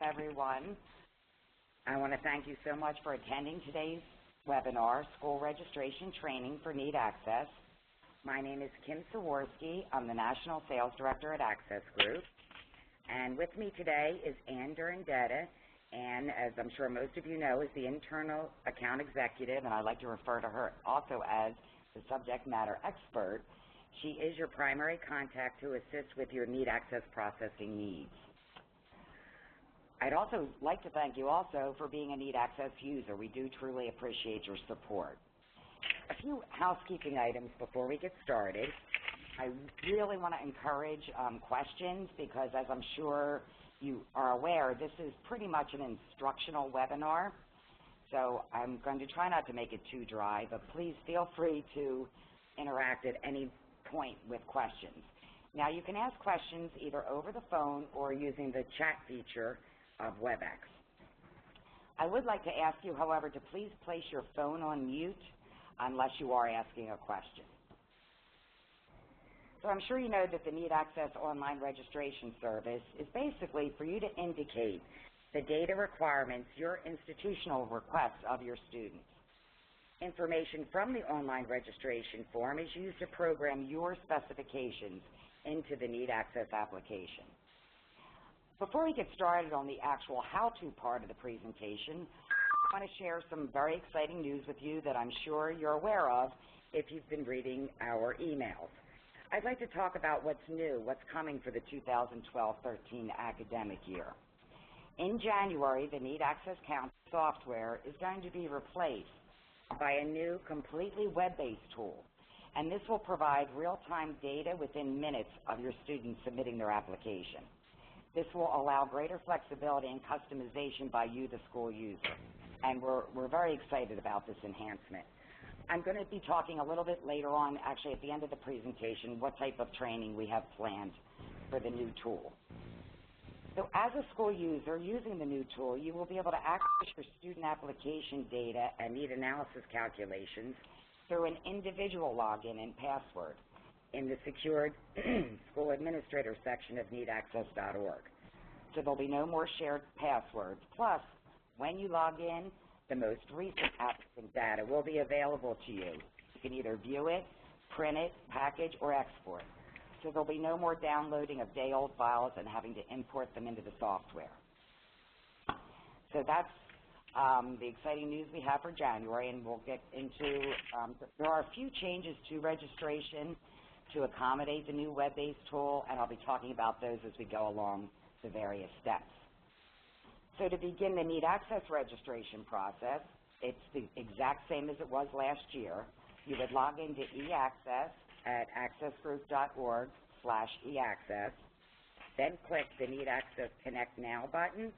Everyone. I want to thank you so much for attending today's webinar, School Registration Training for Need Access. My name is Kim Sawarski. I'm the National Sales Director at Access Group. And with me today is Ann Durandetta. Ann, as I'm sure most of you know, is the Internal Account Executive, and I like to refer to her also as the subject matter expert. She is your primary contact to assist with your need access processing needs. I'd also like to thank you also for being a need access user. We do truly appreciate your support. A few housekeeping items before we get started. I really want to encourage questions because, as I'm sure you are aware, this is pretty much an instructional webinar. So I'm going to try not to make it too dry, but please feel free to interact at any point with questions. Now, you can ask questions either over the phone or using the chat feature of WebEx. I would like to ask you, however, to please place your phone on mute unless you are asking a question. So I'm sure you know that the Need Access online registration service is basically for you to indicate the data requirements, your institutional requests of your students. Information from the online registration form is used to program your specifications into the Need Access application. Before we get started on the actual how-to part of the presentation, I want to share some very exciting news with you that I'm sure you're aware of if you've been reading our emails. I'd like to talk about what's new, what's coming for the 2012-13 academic year. In January, the Need Access Count software is going to be replaced by a new completely web-based tool, and this will provide real-time data within minutes of your students submitting their application. This will allow greater flexibility and customization by you, the school user, and we're very excited about this enhancement. I'm going to be talking a little bit later on, actually at the end of the presentation, what type of training we have planned for the new tool. So as a school user using the new tool, you will be able to access your student application data and need analysis calculations through an individual login and password in the secured school administrator section of needaccess.org. So there'll be no more shared passwords. Plus, when you log in, the most recent applicant data will be available to you. You can either view it, print it, package, or export. So there'll be no more downloading of day-old files and having to import them into the software. So that's the exciting news we have for January, and we'll get into, there are a few changes to registration to accommodate the new web-based tool, and I'll be talking about those as we go along the various steps. So to begin the Need Access registration process, it's the exact same as it was last year. You would log into eAccess at accessgroup.org/eaccess, then click the Need Access Connect Now button,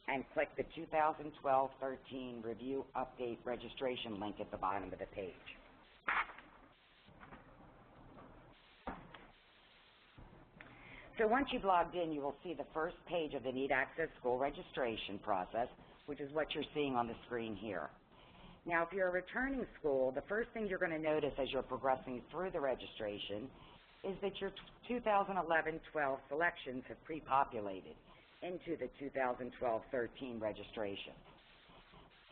and click the 2012-13 Review Update Registration link at the bottom of the page. So once you've logged in, you will see the first page of the Need Access school registration process, which is what you're seeing on the screen here. Now, if you're a returning school, the first thing you're going to notice as you're progressing through the registration is that your 2011-12 selections have pre-populated into the 2012-13 registration.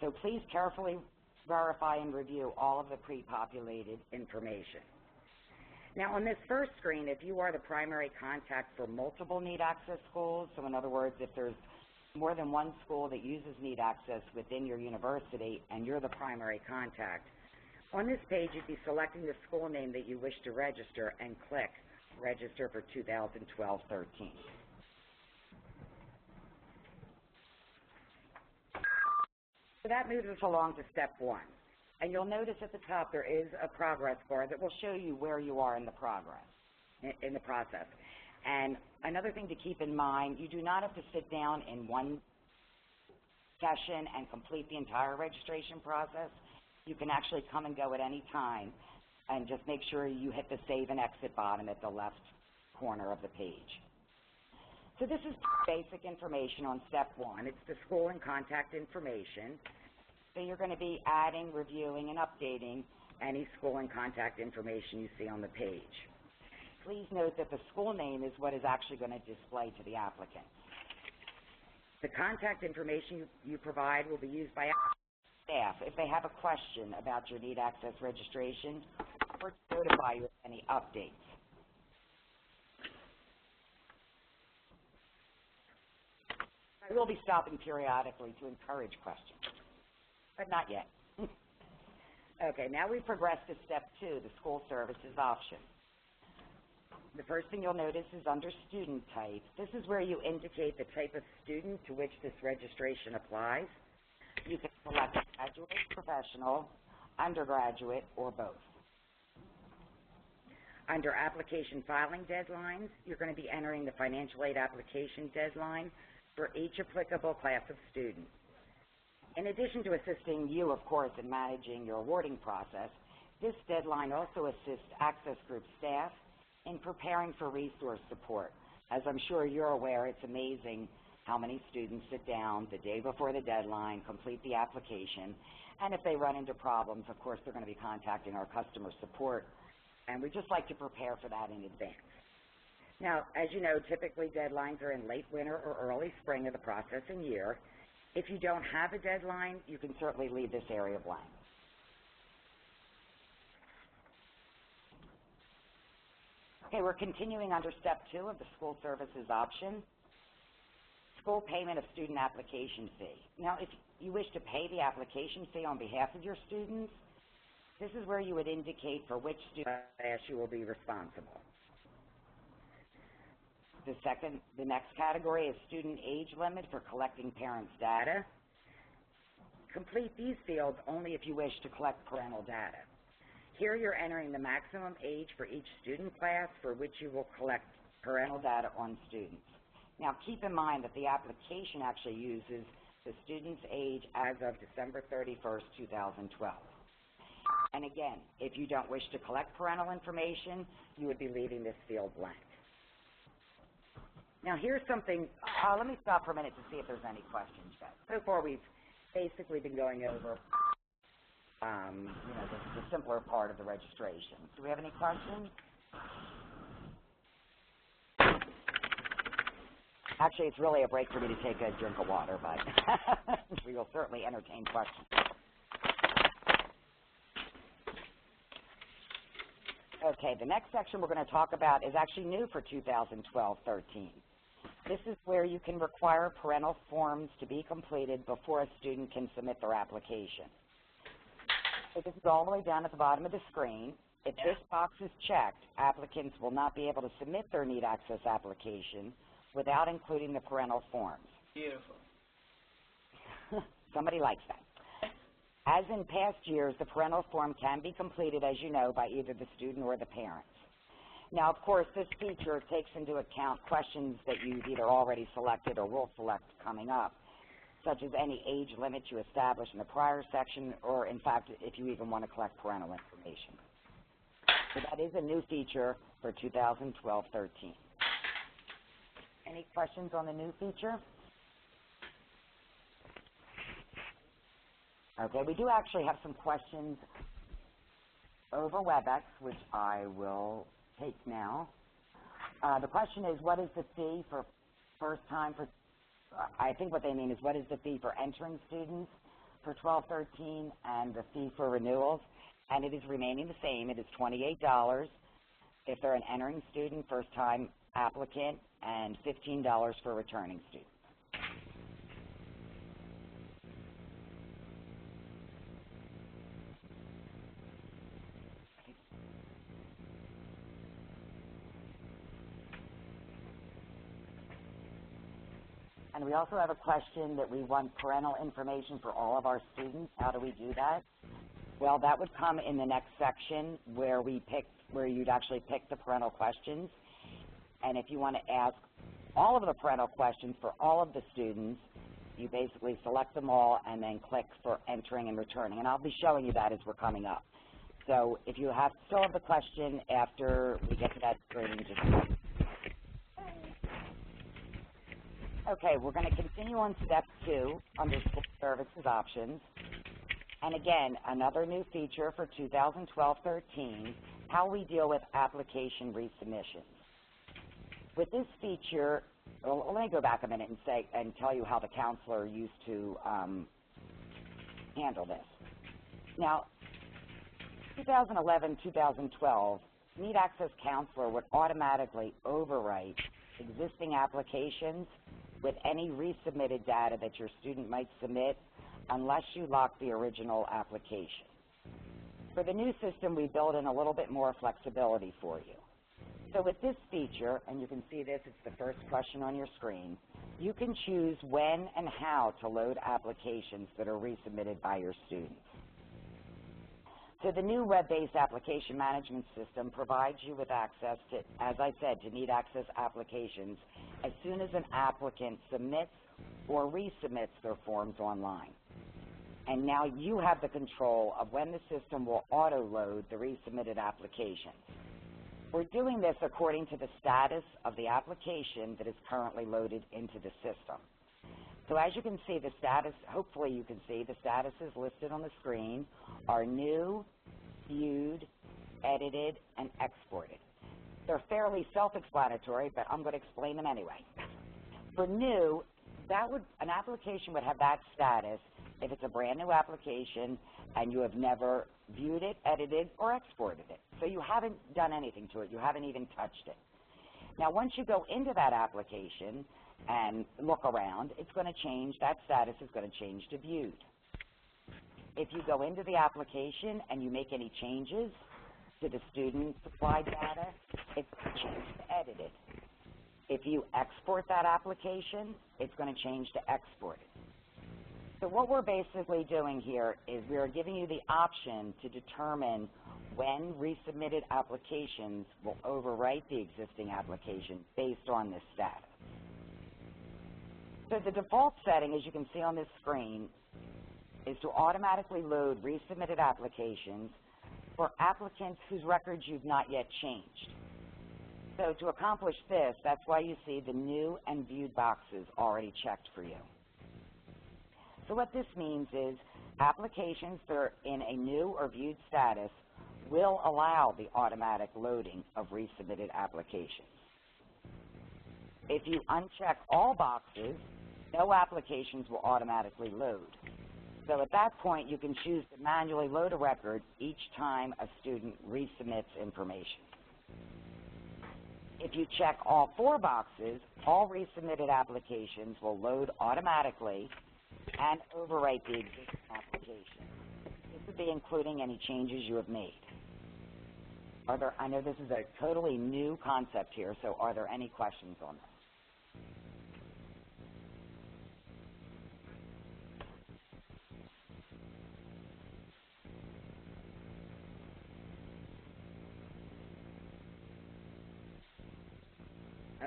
So please carefully verify and review all of the pre-populated information. Now, on this first screen, if you are the primary contact for multiple Need Access schools, so in other words, if there's more than one school that uses Need Access within your university and you're the primary contact, on this page you'd be selecting the school name that you wish to register and click Register for 2012-13. So that moves us along to step one. And you'll notice at the top there is a progress bar that will show you where you are in the process. And another thing to keep in mind, you do not have to sit down in one session and complete the entire registration process. You can actually come and go at any time and just make sure you hit the Save and Exit button at the left corner of the page. So this is basic information on step one. It's the school and contact information. So you're going to be adding, reviewing, and updating any school and contact information you see on the page. Please note that the school name is what is actually going to display to the applicant. The contact information you provide will be used by staff if they have a question about your Need Access registration or to notify you of any updates. I will be stopping periodically to encourage questions, but not yet. Okay, now we progress to step 2, the school services option. The first thing you'll notice is under student type. This is where you indicate the type of student to which this registration applies. You can select graduate, professional, undergraduate, or both. Under application filing deadlines, you're going to be entering the financial aid application deadline for each applicable class of student. In addition to assisting you, of course, in managing your awarding process, this deadline also assists Access Group staff in preparing for resource support. As I'm sure you're aware, it's amazing how many students sit down the day before the deadline, complete the application, and if they run into problems, of course, they're going to be contacting our customer support, and we just like to prepare for that in advance. Now, as you know, typically deadlines are in late winter or early spring of the processing year. If you don't have a deadline, you can certainly leave this area blank. Okay, we're continuing under step 2 of the school services option, school payment of student application fee. Now, if you wish to pay the application fee on behalf of your students, this is where you would indicate for which student class you will be responsible. The next category is student age limit for collecting parents' data. Complete these fields only if you wish to collect parental data. Here you're entering the maximum age for each student class for which you will collect parental data on students. Now keep in mind that the application actually uses the student's age as of December 31st, 2012. And again, if you don't wish to collect parental information, you would be leaving this field blank. Now here's something, let me stop for a minute to see if there's any questions yet. So far we've basically been going over the simpler part of the registration. Do we have any questions? Actually, it's really a break for me to take a drink of water, but we will certainly entertain questions. Okay, the next section we're going to talk about is actually new for 2012-13. This is where you can require parental forms to be completed before a student can submit their application. So this is all the way down at the bottom of the screen. If this box is checked, applicants will not be able to submit their Need Access application without including the parental forms. Beautiful. Somebody likes that. As in past years, the parental form can be completed, as you know, by either the student or the parents. Now, of course, this feature takes into account questions that you've either already selected or will select coming up, such as any age limit you established in the prior section, or, in fact, if you even want to collect parental information. So that is a new feature for 2012-13. Any questions on the new feature? Okay, we do actually have some questions over WebEx, which I will take now. The question is, what is the fee for first time for, I think what they mean is, what is the fee for entering students for 12-13 and the fee for renewals? And it is remaining the same. It is $28 if they're an entering student, first-time applicant, and $15 for returning students. And we also have a question that we want parental information for all of our students. How do we do that? Well, that would come in the next section where you'd actually pick the parental questions. And if you want to ask all of the parental questions for all of the students, you basically select them all and then click for entering and returning. And I'll be showing you that as we're coming up. So if you still have the question after we get to that screen, just okay, we're going to continue on step 2 under school services options. And again, another new feature for 2012-13, how we deal with application resubmissions. With this feature, well, let me go back a minute and tell you how the counselor used to handle this. Now, 2011, 2012, Need Access Counselor would automatically overwrite existing applications with any resubmitted data that your student might submit unless you lock the original application. For the new system, we built in a little bit more flexibility for you. So with this feature, and you can see this, it's the first question on your screen, you can choose when and how to load applications that are resubmitted by your students. So the new web-based application management system provides you with access to, as I said, to Need Access applications as soon as an applicant submits or resubmits their forms online. And now you have the control of when the system will auto-load the resubmitted applications. We're doing this according to the status of the application that is currently loaded into the system. So as you can see, the status, hopefully you can see, the statuses listed on the screen are new, viewed, edited, and exported. They're fairly self-explanatory, but I'm going to explain them anyway. For new, an application would have that status if it's a brand new application and you have never viewed it, edited, or exported it. So you haven't done anything to it. You haven't even touched it. Now, once you go into that application and look around, it's going to change, that status is going to change to viewed. If you go into the application and you make any changes to the student supplied data, it's going to change to edited. If you export that application, it's going to change to exported. So what we're basically doing here is we are giving you the option to determine when resubmitted applications will overwrite the existing application based on this status. So the default setting, as you can see on this screen, is to automatically load resubmitted applications for applicants whose records you've not yet changed. So to accomplish this, that's why you see the new and viewed boxes already checked for you. So what this means is applications that are in a new or viewed status will allow the automatic loading of resubmitted applications. If you uncheck all boxes, no applications will automatically load. So at that point, you can choose to manually load a record each time a student resubmits information. If you check all 4 boxes, all resubmitted applications will load automatically and overwrite the existing application. This would be including any changes you have made. I know this is a totally new concept here, so are there any questions on this?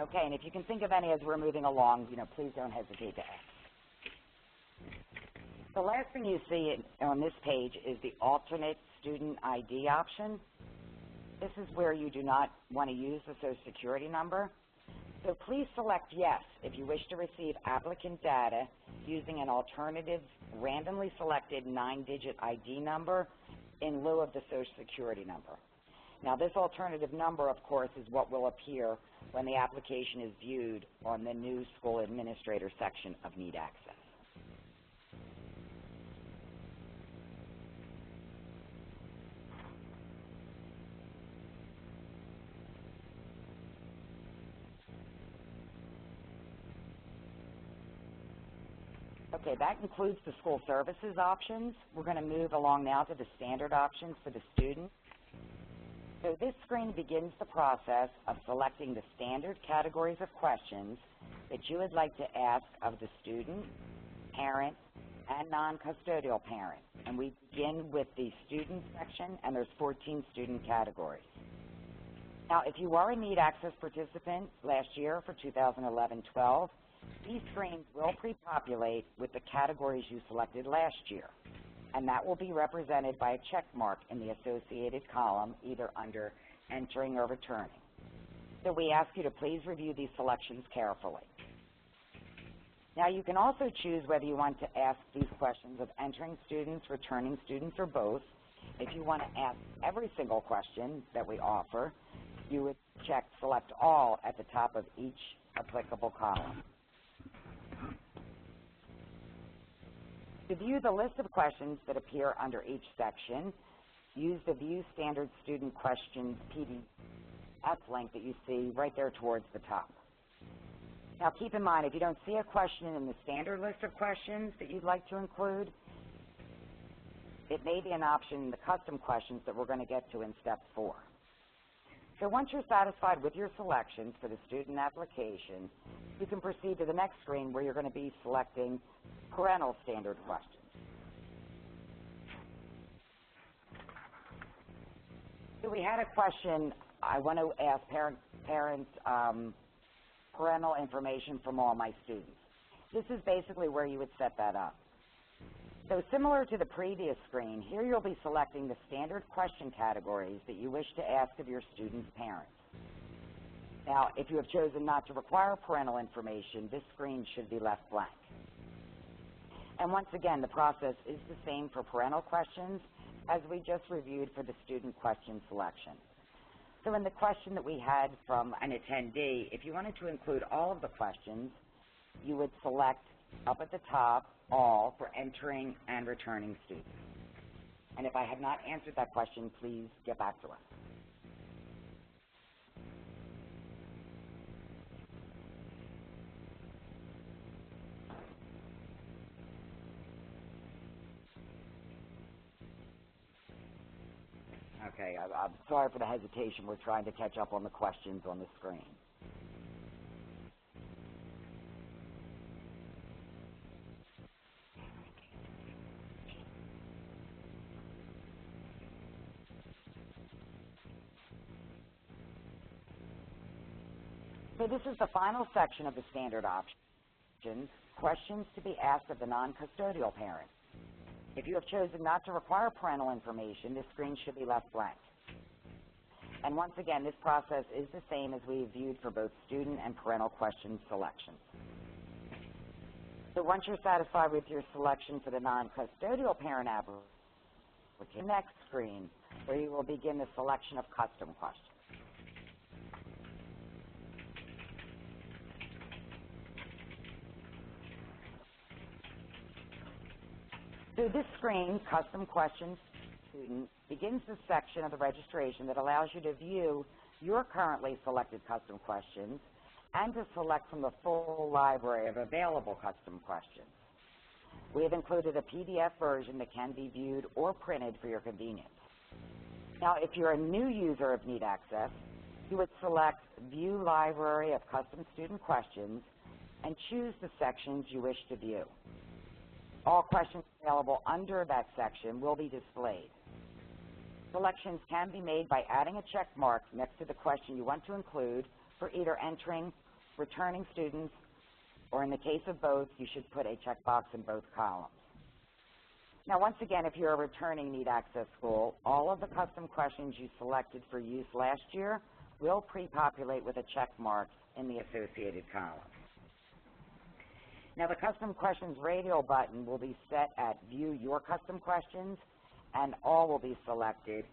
Okay, and if you can think of any as we're moving along, please don't hesitate to ask. The last thing you see on this page is the alternate student ID option. This is where you do not want to use the Social Security number. So please select yes if you wish to receive applicant data using an alternative randomly selected 9-digit ID number in lieu of the Social Security number. Now, this alternative number, of course, is what will appear when the application is viewed on the new school administrator section of Need Access. Okay, that includes the school services options. We're going to move along now to the standard options for the student. So this screen begins the process of selecting the standard categories of questions that you would like to ask of the student, parent, and non-custodial parent. And we begin with the student section, and there's 14 student categories. Now, if you are a Need Access participant last year for 2011-12, these screens will pre-populate with the categories you selected last year, and that will be represented by a check mark in the associated column, either under entering or returning. So we ask you to please review these selections carefully. Now, you can also choose whether you want to ask these questions of entering students, returning students, or both. If you want to ask every single question that we offer, you would check Select All at the top of each applicable column. To view the list of questions that appear under each section, use the View Standard Student Questions PDF link that you see right there towards the top. Now keep in mind, if you don't see a question in the standard list of questions that you'd like to include, it may be an option in the custom questions that we're going to get to in Step 4. So once you're satisfied with your selections for the student application, you can proceed to the next screen where you're going to be selecting parental standard questions. So we had a question, I want to ask parents parental information from all my students. This is basically where you would set that up. So similar to the previous screen, here you'll be selecting the standard question categories that you wish to ask of your students' parents. Now, if you have chosen not to require parental information, this screen should be left blank. And once again, the process is the same for parental questions as we just reviewed for the student question selection. So in the question that we had from an attendee, if you wanted to include all of the questions, you would select up at the top, All, for entering and returning students. And if I have not answered that question, please get back to us. Okay, I'm sorry for the hesitation. We're trying to catch up on the questions on the screen. So this is the final section of the standard options, questions to be asked of the non-custodial parent. If you have chosen not to require parental information, this screen should be left blank. And once again, this process is the same as we viewed for both student and parental question selections. So once you're satisfied with your selection for the non-custodial parent application, the next screen, where you will begin the selection of custom questions. So this screen, Custom Questions Student, begins the section of the registration that allows you to view your currently selected custom questions and to select from the full library of available custom questions. We have included a PDF version that can be viewed or printed for your convenience. Now, if you're a new user of Need Access, you would select View Library of Custom Student Questions and choose the sections you wish to view. All questions available under that section will be displayed. Selections can be made by adding a check mark next to the question you want to include for either entering, returning students, or in the case of both, you should put a checkbox in both columns. Now, once again, if you're a returning Need Access school, all of the custom questions you selected for use last year will pre-populate with a check mark in the associated column. Now, the Custom Questions radio button will be set at View Your Custom Questions, and all will be selected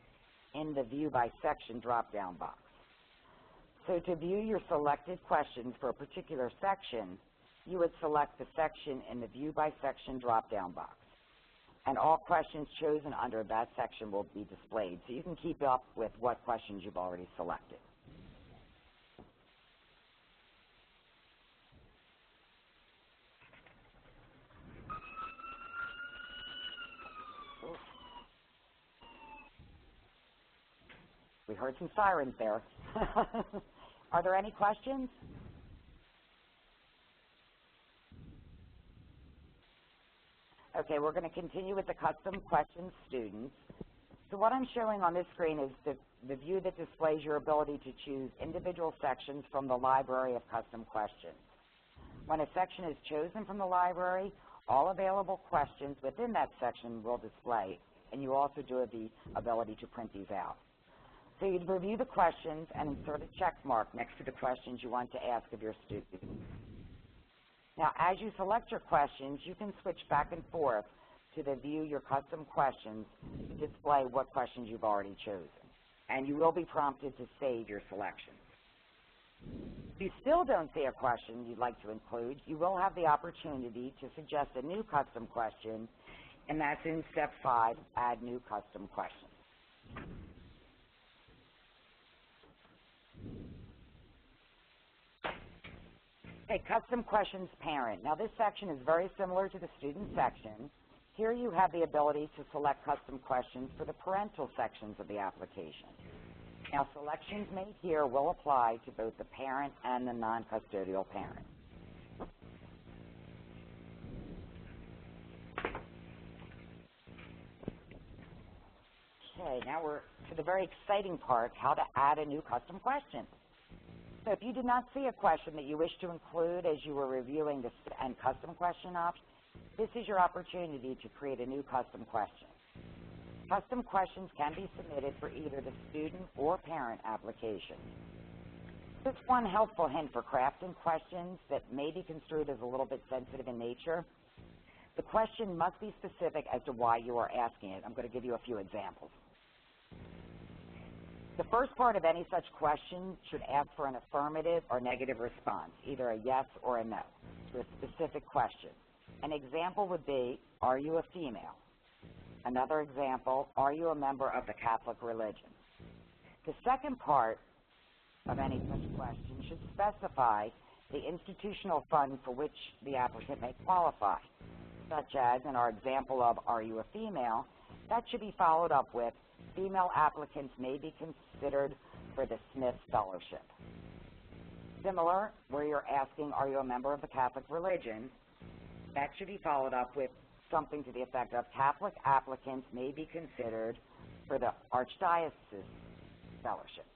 in the View by Section drop-down box. So to view your selected questions for a particular section, you would select the section in the View by Section drop-down box. And all questions chosen under that section will be displayed, so you can keep up with what questions you've already selected. We heard some sirens there. Are there any questions? Okay, we're going to continue with the custom questions students. So what I'm showing on this screen is the view that displays your ability to choose individual sections from the library of custom questions. When a section is chosen from the library, all available questions within that section will display, and you also do have the ability to print these out. So you'd review the questions and insert a check mark next to the questions you want to ask of your students. Now, as you select your questions, you can switch back and forth to the View Your Custom Questions to display what questions you've already chosen. And you will be prompted to save your selections. If you still don't see a question you'd like to include, you will have the opportunity to suggest a new custom question, and that's in Step 5, Add New Custom Question. Okay, Custom Questions Parent. Now this section is very similar to the student section. Here you have the ability to select custom questions for the parental sections of the application. Now selections made here will apply to both the parent and the non-custodial parent. Okay, now we're to the very exciting part, how to add a new custom question. So if you did not see a question that you wish to include as you were reviewing the and custom question option, this is your opportunity to create a new custom question. Custom questions can be submitted for either the student or parent application. Just one helpful hint for crafting questions that may be construed as a little bit sensitive in nature. The question must be specific as to why you are asking it. I'm going to give you a few examples. The first part of any such question should ask for an affirmative or negative response, either a yes or a no, to a specific question. An example would be, are you a female? Another example, are you a member of the Catholic religion? The second part of any such question should specify the institutional fund for which the applicant may qualify, such as in our example of, are you a female? That should be followed up with, female applicants may be considered for the Smith Fellowship. Similar, where you're asking, are you a member of the Catholic religion? That should be followed up with something to the effect of, Catholic applicants may be considered for the Archdiocese Fellowship.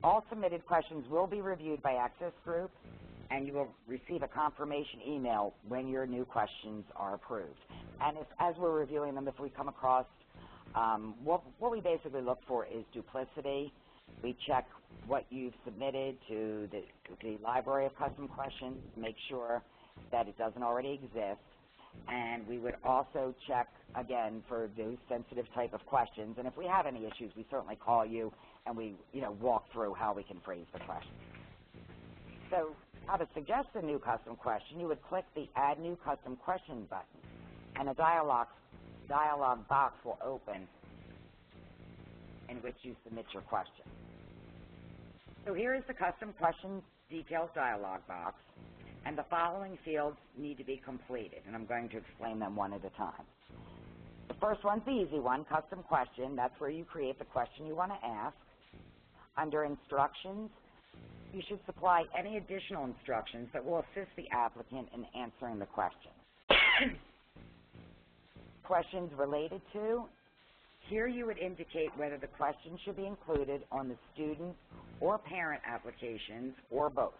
All submitted questions will be reviewed by Access Group, and you will receive a confirmation email when your new questions are approved. And as we're reviewing them, if we come across what we basically look for is duplicity. We check what you've submitted to the library of custom questions, make sure that it doesn't already exist. And we would also check, again, for those sensitive type of questions. And if we have any issues, we certainly call you and we walk through how we can phrase the question. So how to suggest a new custom question, you would click the Add New Custom Question button, and a dialog box will open in which you submit your question. So here is the Custom Questions Details dialog box, and the following fields need to be completed, and I'm going to explain them one at a time. The first one's the easy one, Custom Question. That's where you create the question you want to ask. Under Instructions, you should supply any additional instructions that will assist the applicant in answering the question. Questions related to, here you would indicate whether the question should be included on the student or parent applications or both.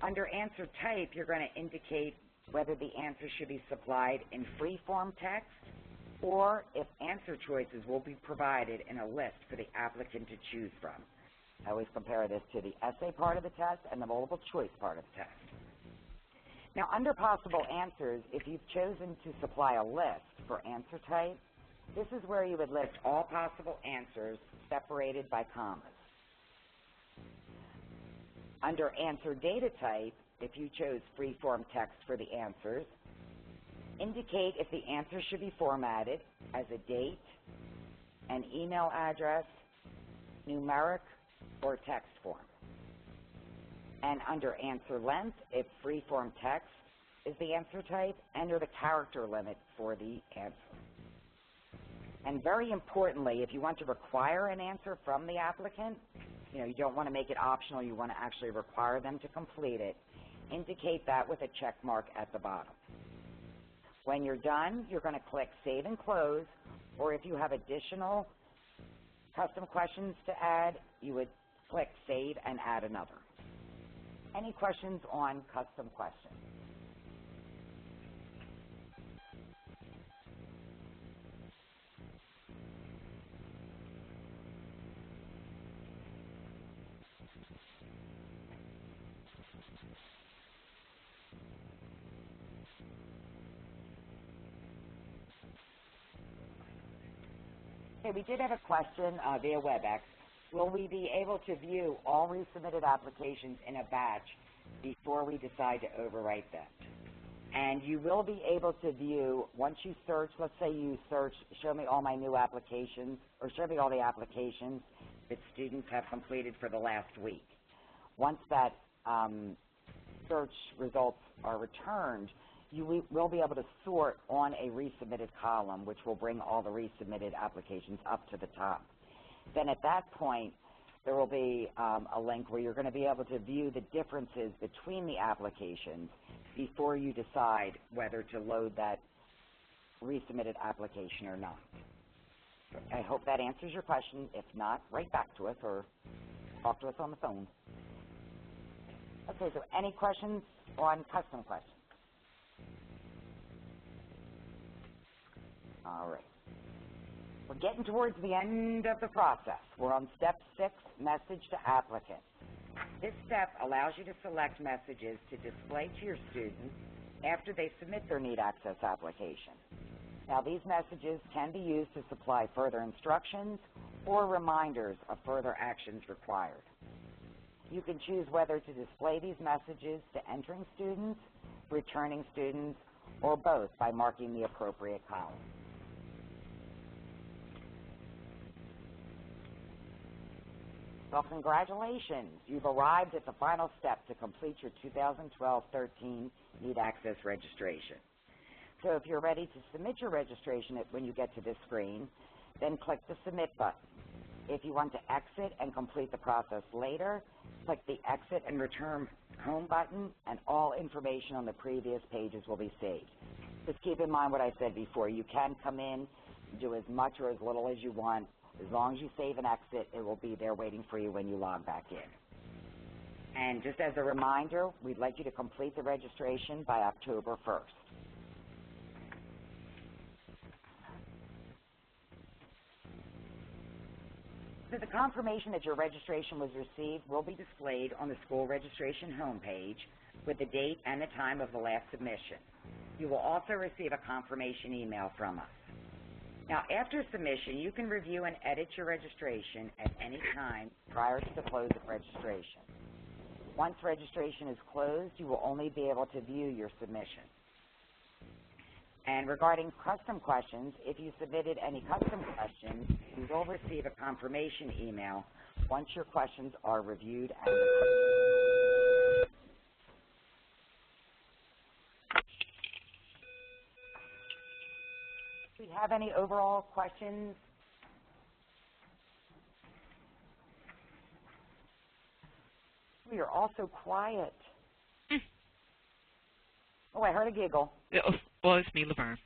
Under Answer Type, you're going to indicate whether the answer should be supplied in free-form text or if answer choices will be provided in a list for the applicant to choose from. I always compare this to the essay part of the test and the multiple choice part of the test. Now, under possible answers, if you've chosen to supply a list for answer type, this is where you would list all possible answers separated by commas. Under answer data type, if you chose free-form text for the answers, indicate if the answer should be formatted as a date, an email address, numeric, or text form. And under answer length, if free-form text is the answer type, enter the character limit for the answer. And very importantly, if you want to require an answer from the applicant, you don't want to make it optional, you want to actually require them to complete it, indicate that with a check mark at the bottom. When you're done, you're going to click Save and Close, or if you have additional custom questions to add, you would click Save and add another. Any questions on custom questions? Okay, we did have a question via WebEx. will we be able to view all resubmitted applications in a batch before we decide to overwrite them? And you will be able to view, once you search, let's say you search, show me all my new applications, or show me all the applications that students have completed for the last week. Once that search results are returned, you will be able to sort on a resubmitted column, which will bring all the resubmitted applications up to the top. Then at that point, there will be a link where you're going to be able to view the differences between the applications before you decide whether to load that resubmitted application or not. I hope that answers your question. If not, write back to us or talk to us on the phone. Okay, so any questions on custom questions? All right. We're getting towards the end of the process. We're on step 6, message to applicants. This step allows you to select messages to display to your students after they submit their Need Access application. Now, these messages can be used to supply further instructions or reminders of further actions required. You can choose whether to display these messages to entering students, returning students, or both by marking the appropriate column. Well, congratulations. You've arrived at the final step to complete your 2012-13 Need Access registration. So if you're ready to submit your registration when you get to this screen, then click the Submit button. If you want to exit and complete the process later, click the Exit and Return Home button, and all information on the previous pages will be saved. Just keep in mind what I said before. You can come in, do as much or as little as you want. As long as you save and exit, it will be there waiting for you when you log back in. And just as a reminder, we'd like you to complete the registration by October 1st. So the confirmation that your registration was received will be displayed on the school registration homepage with the date and the time of the last submission. You will also receive a confirmation email from us. Now, after submission, you can review and edit your registration at any time prior to the close of registration. Once registration is closed, you will only be able to view your submission. And regarding custom questions, if you submitted any custom questions, you will receive a confirmation email once your questions are reviewed and approved. Do we have any overall questions? We are all so quiet. Oh, I heard a giggle. Well, it's me, Laverne.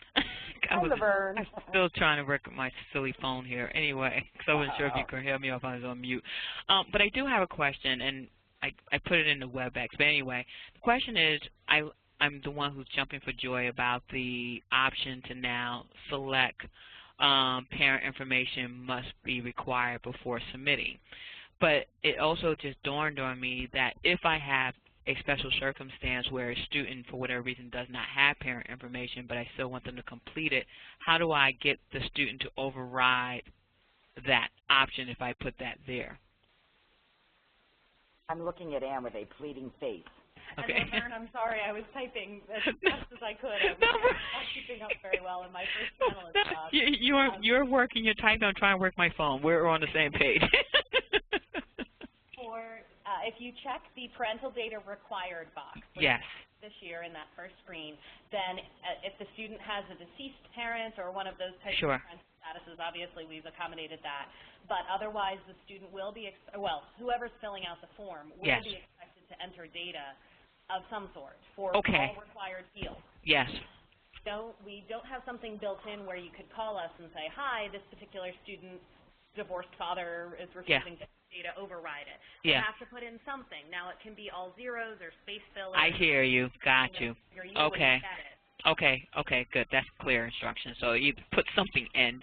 Laverne. I'm still trying to work with my silly phone here. Anyway, because I wasn't sure if you could hear me or if I was on mute. But I do have a question, and I put it in the WebEx. But anyway, the question is, I'm the one who's jumping for joy about the option to now select parent information must be required before submitting. But it also just dawned on me that if I have a special circumstance where a student, for whatever reason, does not have parent information, but I still want them to complete it, how do I get the student to override that option if I put that there? I'm looking at Ann with a pleading face. Okay. And Laverne, I'm sorry, I was typing as fast as I could. I was not keeping up very well in my first panelist job. You're working, you're typing, I'm trying to work my phone. We're on the same page. If you check the parental data required box yes. this year in that first screen, then if the student has a deceased parent or one of those types sure. of parental statuses, obviously we've accommodated that. But otherwise, the student will be, whoever's filling out the form will yes. be expected to enter data of some sort for okay. all required fields. Yes. We don't have something built in where you could call us and say, hi, this particular student's divorced father is refusing data, override it. You have to put in something. Now, it can be all zeros or space fillers. I hear you. Got you. Okay. Okay, good. That's clear instruction. So you put something in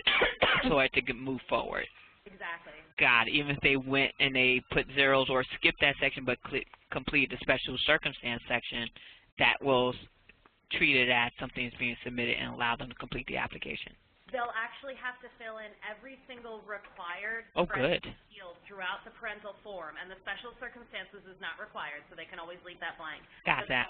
so I could move forward. Exactly. Got it. Even if they went and they put zeros or skipped that section but complete the special circumstance section, that will treat it as something is being submitted and allow them to complete the application. They'll actually have to fill in every single required field throughout the parental form, and the special circumstances is not required, so they can always leave that blank. Got that.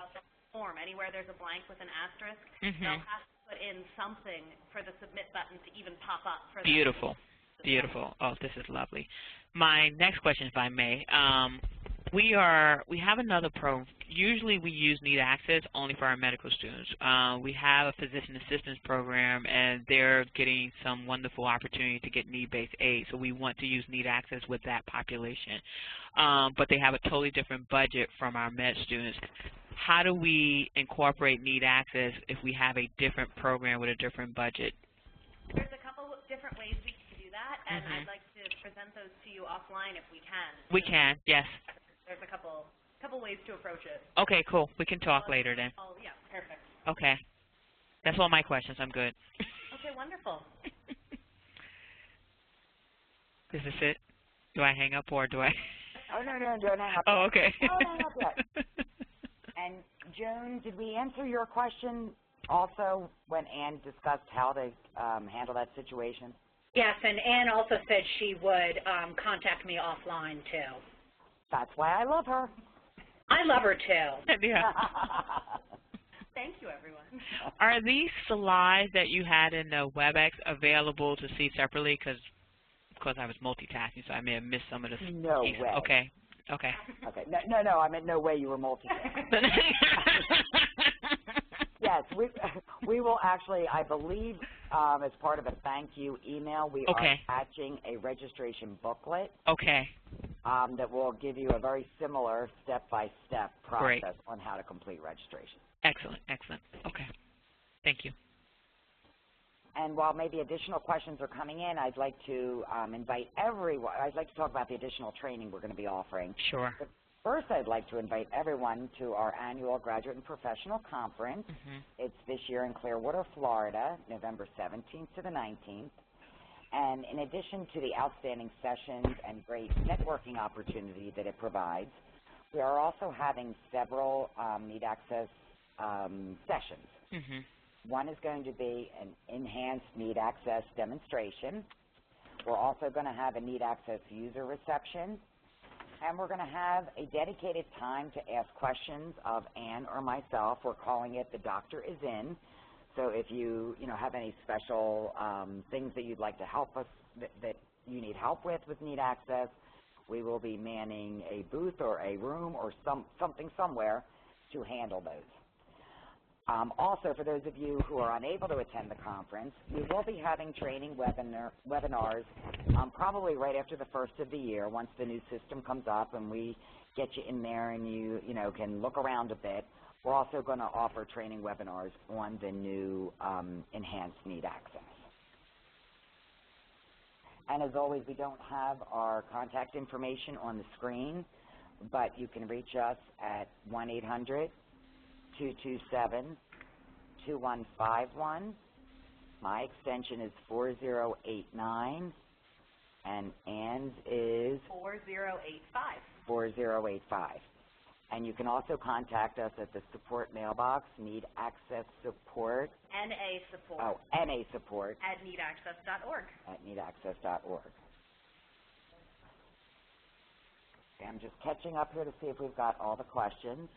Form, anywhere there's a blank with an asterisk, they'll have to put in something for the submit button to even pop up. For Beautiful. Beautiful. Oh, this is lovely. My next question, if I may. We have another program. Usually we use Need Access only for our medical students. We have a physician assistance program, and they're getting some wonderful opportunity to get need-based aid. So we want to use Need Access with that population. But they have a totally different budget from our med students. How do we incorporate Need Access if we have a different program with a different budget? There's a couple of different ways we can do that, and I'd like to present those to you offline if we can. We can, yes. There's a couple ways to approach it. Okay, cool. We can talk later then. Oh, yeah, perfect. Okay. That's all my questions. I'm good. Okay, wonderful. Is this it? Do I hang up or do I? Oh, no, don't hang up. Oh, okay. Don't hang up yet. And, Joan, did we answer your question also when Ann discussed how to handle that situation? Yes, and Ann also said she would contact me offline, too. That's why I love her. I love her, too. Yeah. Thank you, everyone. Are these slides that you had in the WebEx available to see separately? Because I was multitasking, so I may have missed some of the No pieces. way. Okay. Okay. Okay. No, I meant no way you were multitasking. Yes, we will actually, I believe, as part of a thank you email, we are attaching a registration booklet. Okay. That will give you a very similar step-by-step process on how to complete registration. Excellent, excellent. Okay. Thank you. And while maybe additional questions are coming in, I'd like to invite everyone. I'd like to talk about the additional training we're going to be offering. Sure. But first, I'd like to invite everyone to our annual Graduate and Professional Conference. It's this year in Clearwater, Florida, November 17th to the 19th. And in addition to the outstanding sessions and great networking opportunity that it provides, we are also having several Need Access sessions. One is going to be an enhanced Need Access demonstration. We're also going to have a Need Access user reception. And we're going to have a dedicated time to ask questions of Ann or myself. We're calling it The Doctor Is In. So if you have any special things that you'd like to help us, that you need help with Need Access, we will be manning a booth or a room or something somewhere to handle those. Also, for those of you who are unable to attend the conference, we will be having training webinars probably right after the first of the year once the new system comes up and we get you in there and you can look around a bit. We're also going to offer training webinars on the new enhanced Need Access. And as always, we don't have our contact information on the screen, but you can reach us at 1-800-227-2151. My extension is 4089, and Ann's is 4085. 4085. And you can also contact us at the support mailbox, Need Access Support. NA Support. Oh, NA Support. At needaccess.org. At needaccess.org. Okay, I'm just catching up here to see if we've got all the questions.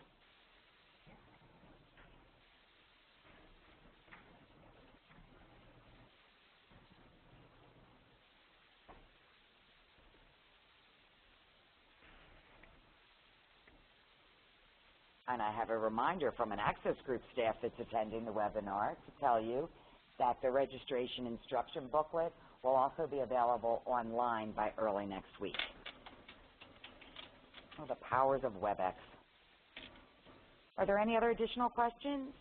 And I have a reminder from an Access Group staff that's attending the webinar to tell you that the registration instruction booklet will also be available online by early next week. Oh, the powers of WebEx. Are there any other additional questions?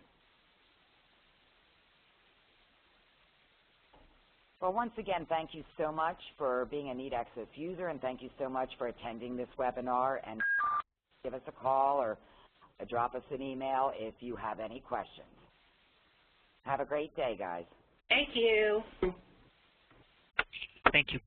Well, once again, thank you so much for being a Need Access user, and thank you so much for attending this webinar. And give us a call or drop us an email if you have any questions. Have a great day, guys. Thank you. Thank you.